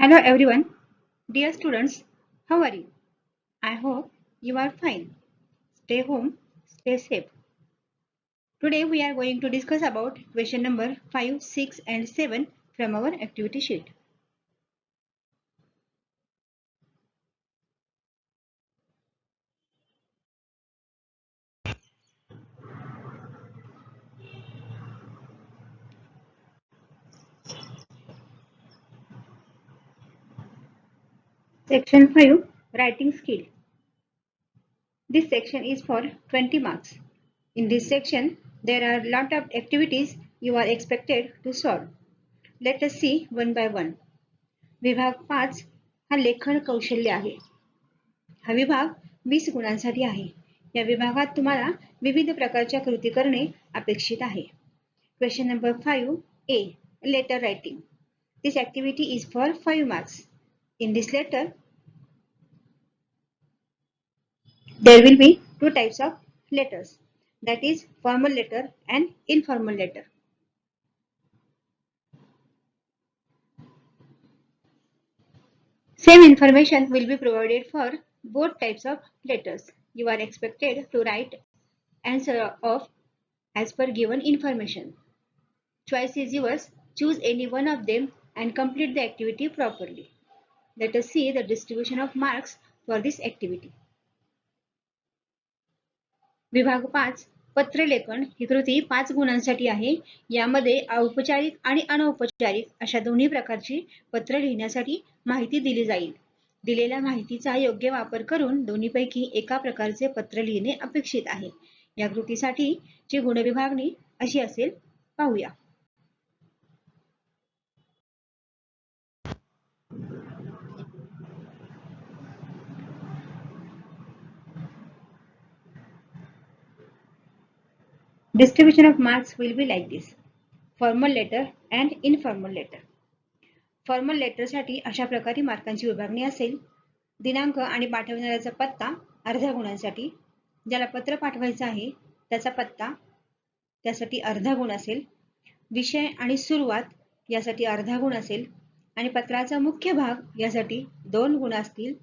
Hello everyone, dear students, how are you? I hope you are fine. Stay home, stay safe. Today we are going to discuss about question number 5, 6 and 7 from our activity sheet. Section 5, Writing Skill. This section is for 20 marks. In this section, there are a lot of activities you are expected to solve. Let us see one by one. विभाग 5 हा लेखन कौशल्य आहे. हा विभाग 20 गुणांसाठी आहे. या विभागात तुम्हाला विविध प्रकारच्या कृती करणे अपेक्षित आहे. Question number 5A, letter writing. This activity is for 5 marks. In this letter, there will be two types of letters, that is formal letter and informal letter. Same information will be provided for both types of letters. You are expected to write answer of as per given information. Choice is yours. Choose any one of them and complete the activity properly. Let us see the distribution of marks for this activity. विभाग 5 पत्रलेखन ही कृती 5 गुणांसाठी आहे. यामध्ये औपचारिक आणि अनौपचारिक अशा दोन्ही प्रकारची पत्र लिहिण्यासाठी माहिती दिली जाईल. दिलेल्या माहितीचा योग्य वापर करून दोन्हीपैकी एका प्रकारचे पत्र लिहिणे अपेक्षित आहे. या कृतीसाठी ची गुणविभागणी अशी असेल, पाहूया. Distribution of marks will be like this: formal letter and informal letter. Formal letter साठी अशा प्रकारे मार्कांची विभागणी असेल. दिनांक आणि पाठवणाऱ्याचा पत्ता अर्ध्या गुणांसाठी, ज्याला पत्र पाठवायचं आहे त्याचा पत्ता त्यासाठी अर्धा गुण असेल. विषय आणि सुरुवात यासाठी अर्धा गुण असेल आणि पत्राचा मुख्य भाग यासाठी 2 गुण असतील.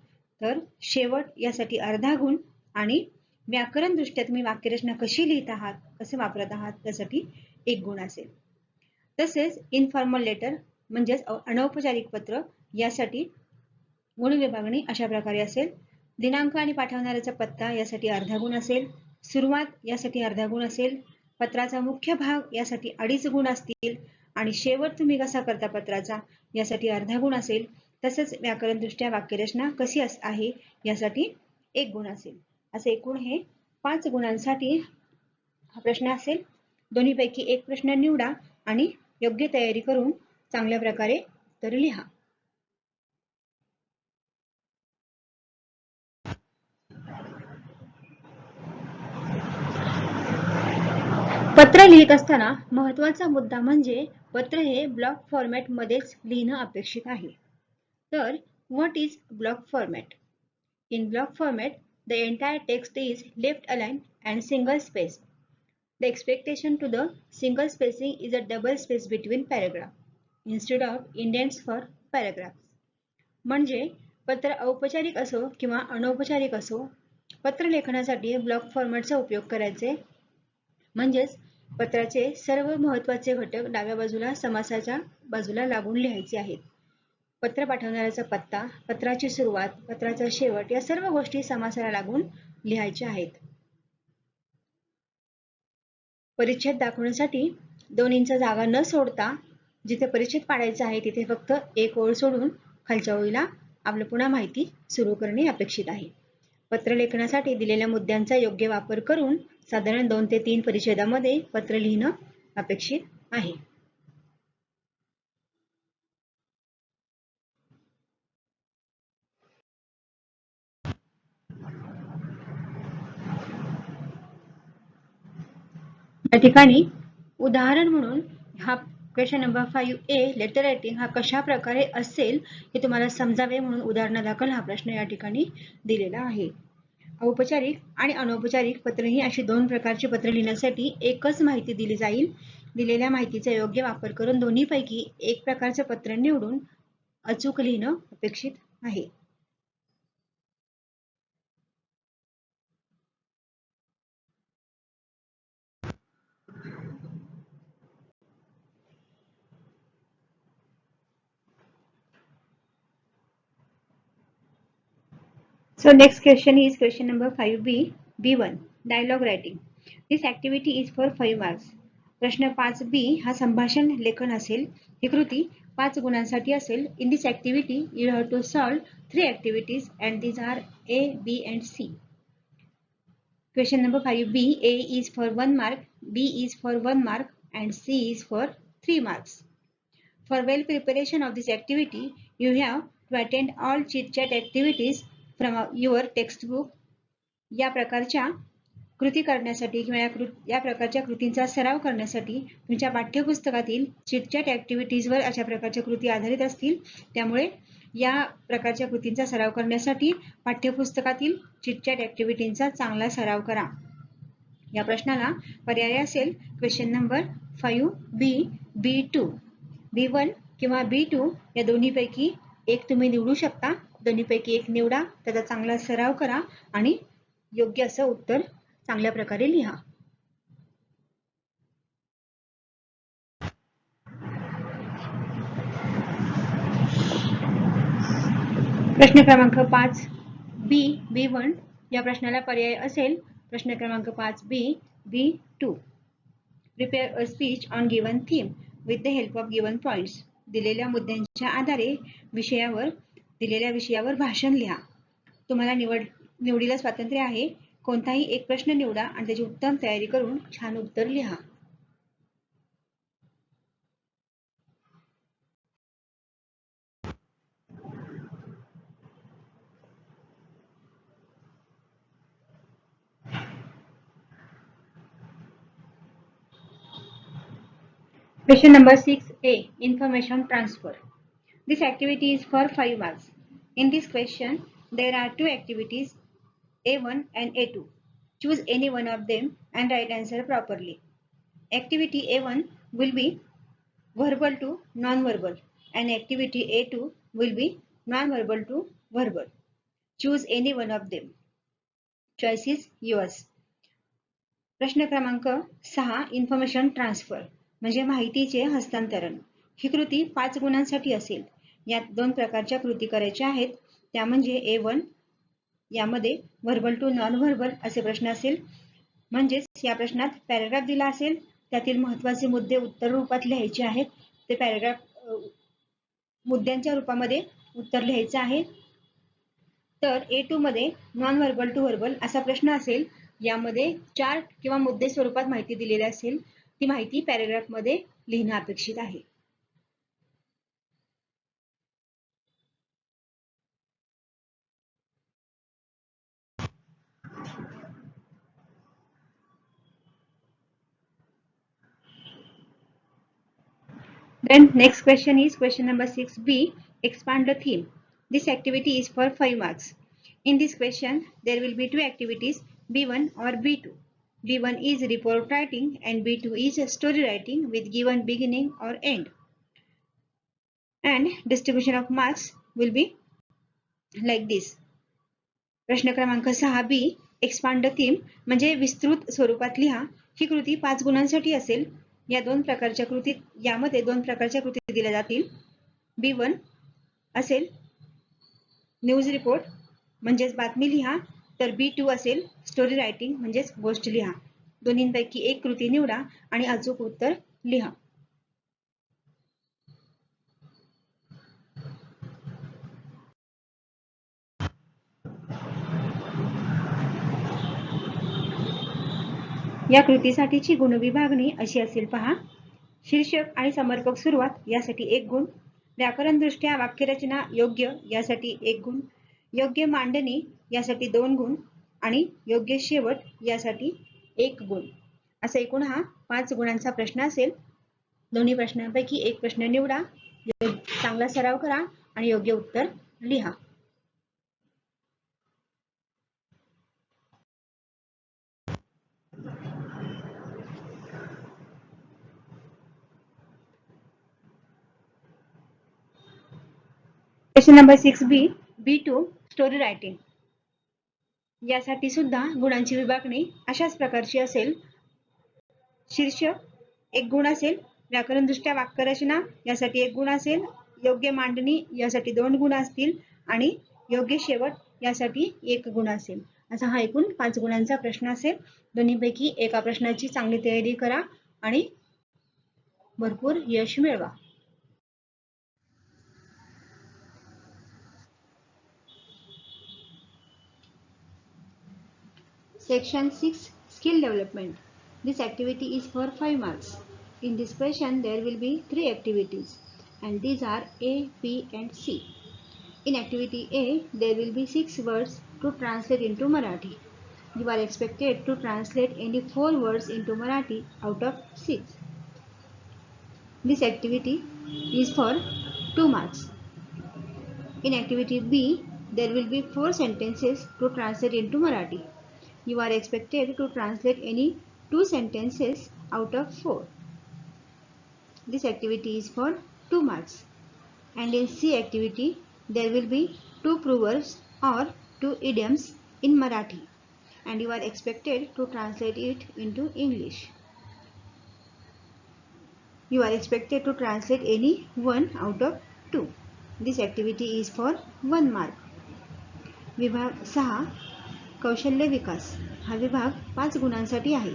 तर शेवट यासाठी अर्धा गुण आणि व्याकरण दृष्ट्या तुम्ही वाक्यरचना कशी लिहित आहात, कसे वापरत आहात त्यासाठी 1 गुण असेल. तसेच इनफॉर्मल लेटर म्हणजेच अनौपचारिक पत्र यासाठी गुण विभागणी अशा प्रकारे असेल. दिनांक आणि पाठवणाऱ्याचा पत्ता यासाठी अर्धा गुण असेल. सुरुवात यासाठी अर्धा गुण असेल. पत्राचा मुख्य भाग यासाठी 2.5 गुण असतील आणि शेवट तुम्ही कसा करता पत्राचा यासाठी अर्धा गुण असेल. तसेच व्याकरण दृष्ट्या वाक्यरचना कशी आहे यासाठी 1 गुण असेल. असे एकूण हे 5 गुणांसाठी हा प्रश्न असेल. दोन्हीपैकी एक प्रश्न निवडा आणि योग्य तयारी करून चांगल्या प्रकारे उत्तर लिहा. पत्र लिहित असताना महत्त्वाचा मुद्दा म्हणजे पत्र हे ब्लॉक फॉर्मॅट मध्येच लिहिणं अपेक्षित आहे. तर what is block format? In block format the entire text is left align and single space. The expectation to the single spacing is a double space between paragraph instead of indents for paragraphs. म्हणजे पत्र औपचारिक असो किंवा अनौपचारिक असो, पत्र लेखनासाठी block फॉर्मॅटचा उपयोग करायचे. म्हणजेच पत्राचे सर्व महत्त्वाचे घटक डाव्या बाजूला समासाच्या बाजूला लागून लिहायचे आहेत. पत्र पाठवणाऱ्याचा पत्ता, पत्राची सुरुवात, पत्राचा शेवट या सर्व गोष्टी समासाला लागून लिहायच्या आहेत. परिच्छेद दाखवण्यासाठी 2 इंच जागा न सोडता जिथे परिच्छेद पाडायचा आहे तिथे फक्त 1 ओळ सोडून खालच्या ओळीला आपलं पुन्हा माहिती सुरू करणे अपेक्षित आहे. पत्रलेखनासाठी दिलेल्या मुद्द्यांचा योग्य वापर करून साधारण 2 ते 3 परिच्छेदामध्ये पत्र लिहिणं अपेक्षित आहे. या ठिकाणी उदाहरण म्हणून हा question number 5A letter writing हा कशा प्रकारे असेल हे तुम्हाला समजावे म्हणून उदाहरणादाखल हा प्रश्न या ठिकाणी दिलेला आहे. औपचारिक आणि अनौपचारिक पत्र ही अशी 2 प्रकारची पत्र लिहिण्यासाठी एकच माहिती दिली जाईल. दिलेल्या माहितीचा योग्य वापर करून दोन्हीपैकी एक प्रकारचे पत्र निवडून अचूक लिहिणं अपेक्षित आहे. So next question is question number 5B, B1, dialogue writing. This activity is for 5 marks. प्रश्न 5B हा संभाषण लेखन असेल. ही कृती 5 गुणांसाठी असेल. In this activity you have to solve 3 activities and these are A, B and C. Question number 5B, A is for 1 mark, B is for 1 mark and C is for 3 marks. For well preparation of this activity, you have to attend all chit chat activities from your textbook. या प्रकारच्या कृती करण्यासाठी किंवा या प्रकारच्या कृतींचा सराव करण्यासाठी तुमच्या पाठ्यपुस्तकातील चिटचॅट ॲक्टिव्हिटीजवर अशा प्रकारच्या कृती आधारित असतील. त्यामुळे या प्रकारच्या कृतींचा सराव करण्यासाठी पाठ्यपुस्तकातील चिटचॅट ॲक्टिव्हिटींचा चांगला सराव करा. या प्रश्नाला पर्याय असेल question number 5B, B2, B1 किंवा B2 या दोन्हीपैकी एक तुम्ही निवडू शकता. दोन्हीपैकी एक निवडा, त्याचा चांगला सराव करा आणि योग्य असं उत्तर चांगल्या प्रकारे लिहा. प्रश्न क्रमांक 5B, B1 या प्रश्नाला पर्याय असेल प्रश्न क्रमांक 5B, B2. Prepare a speech on given theme with the help of given points. दिलेल्या मुद्द्यांच्या आधारे दिलेल्या विषयावर भाषण लिहा. तुम्हाला निवडीला स्वातंत्र्य आहे. कोणताही एक प्रश्न निवडा आणि त्याची उत्तम तयारी करून छान उत्तर लिहा. Question number 6A, information transfer. This activity is for 5 marks. In this question, there are 2 activities, A1 and A2. Choose any one of them and write answer properly. Activity A1 will be verbal to non-verbal and activity A2 will be non-verbal to verbal. Choose any one of them. Choice is yours. प्रश्न क्रमांक 6, information transfer म्हणजे माहितीचे हस्तांतरण. ही कृती 5 गुणांसाठी असेल. यात 2 प्रकारच्या कृती करायच्या आहेत. त्या म्हणजे A1, यामध्ये व्हर्बल टू नॉन व्हर्बल असे प्रश्न असेल. म्हणजेच या प्रश्नात पॅराग्राफ दिला असेल, त्यातील महत्त्वाचे मुद्दे उत्तर रूपात लिहायचे आहेत. ते पॅराग्राफ मुद्द्यांच्या रूपामध्ये उत्तर लिहायचं आहे. तर A2 मध्ये नॉन व्हर्बल टू व्हर्बल असा प्रश्न असेल. यामध्ये चार्ट किंवा मुद्दे स्वरूपात माहिती दिलेली असेल. ती माहिती पॅराग्राफ मध्ये लिहिणं अपेक्षित आहे. Then next question is question number 6B, expand the theme. This activity is for 5 marks. In this question, there will be 2 activities, B1 or B2. B1 is report writing and B2 is story writing with given beginning or end. And distribution of marks will be like this. प्रश्न क्रमांक 6B, expand the theme म्हणजे विस्तृत स्वरूपात लिहा. ही कृती 5 गुणांसाठी असेल. यामध्ये 2 प्रकारच्या कृती दिल्या जातील. B1 असेल न्यूज रिपोर्ट म्हणजेच बातमी लिहा, तर B2 असेल स्टोरी रायटिंग म्हणजेच गोष्ट लिहा. दोन्हींपैकी एक कृती निवडा आणि अचूक उत्तर लिहा. या कृतीसाठीची गुणविभागणी अशी असेल पहा. शीर्षक आणि समर्पक सुरुवात यासाठी 1 गुण, व्याकरणदृष्ट्या वाक्यरचना योग्य यासाठी 1 गुण, योग्य मांडणी यासाठी 2 गुण आणि योग्य शेवट यासाठी 1 गुण. असा एकूण हा 5 गुणांचा प्रश्न असेल. दोन्ही प्रश्नांपैकी एक प्रश्न निवडा, चांगला सराव करा आणि योग्य उत्तर लिहा. Question number 6B B2 story writing. यासाठी सुद्धा गुणांची विभागणी अशाच प्रकारची असेल. शीर्षक 1 गुण असेल, व्याकरणदृष्ट्या वाक्यरचना यासाठी 1 गुण असेल, योग्य मांडणी यासाठी 2 गुण असतील आणि योग्य शेवट यासाठी 1 गुण असेल. असा हा एकूण 5 गुणांचा प्रश्न असेल. दोन्हीपैकी एका प्रश्नाची चांगली तयारी करा आणि भरपूर यश मिळवा. Section 6 Skill Development. This activity is for 5 marks. In this question there will be 3 activities and these are A, B and C. In activity A there will be 6 words to translate into Marathi. You are expected to translate any 4 words into Marathi out of 6. This activity is for 2 marks. In activity B there will be 4 sentences to translate into Marathi. You are expected to translate any 2 sentences out of 4. This activity is for 2 marks. And in C activity, there will be 2 proverbs or 2 idioms in Marathi. And you are expected to translate it into English. You are expected to translate any 1 out of 2. This activity is for 1 mark. विभाग 6 कौशल्य विकास. हा विभाग 5 गुणांसाठी आहे.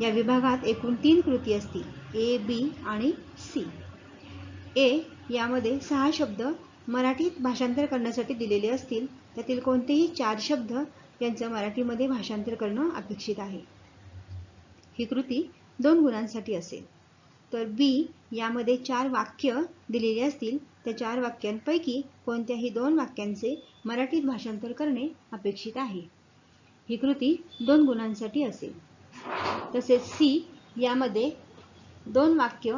या विभागात एकूण 3 कृती असतील, A, B आणि C. A यामध्ये 6 शब्द मराठीत भाषांतर करण्यासाठी दिलेले असतील. त्यातील कोणतेही 4 शब्द यांचं मराठीमध्ये भाषांतर करणं अपेक्षित आहे. ही कृती 2 गुणांसाठी असेल. तर B यामध्ये 4 वाक्य दिलेली असतील. त्या 4 वाक्यांपैकी कोणत्याही 2 वाक्यांचे मराठीत भाषांतर करणे अपेक्षित आहे. ही कृती 2 गुणांसाठी असेल. तसेच C यामध्ये 2 वाक्य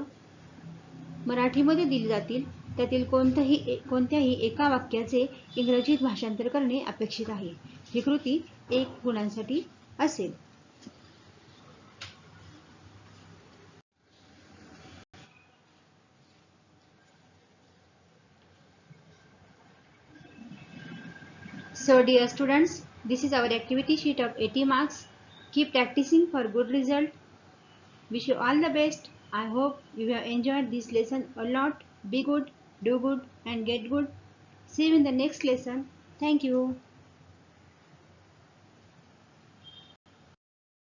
मराठीमध्ये दिली जातील. त्यातील कोणत्याही एका वाक्याचे इंग्रजीत भाषांतर करणे अपेक्षित आहे. ही कृती 1 गुणांसाठी असेल. So dear students, this is our activity sheet of 80 marks. Keep practicing for good result. Wish you all the best. I hope you have enjoyed this lesson a lot. Be good, do good and get good. See you in the next lesson. Thank you.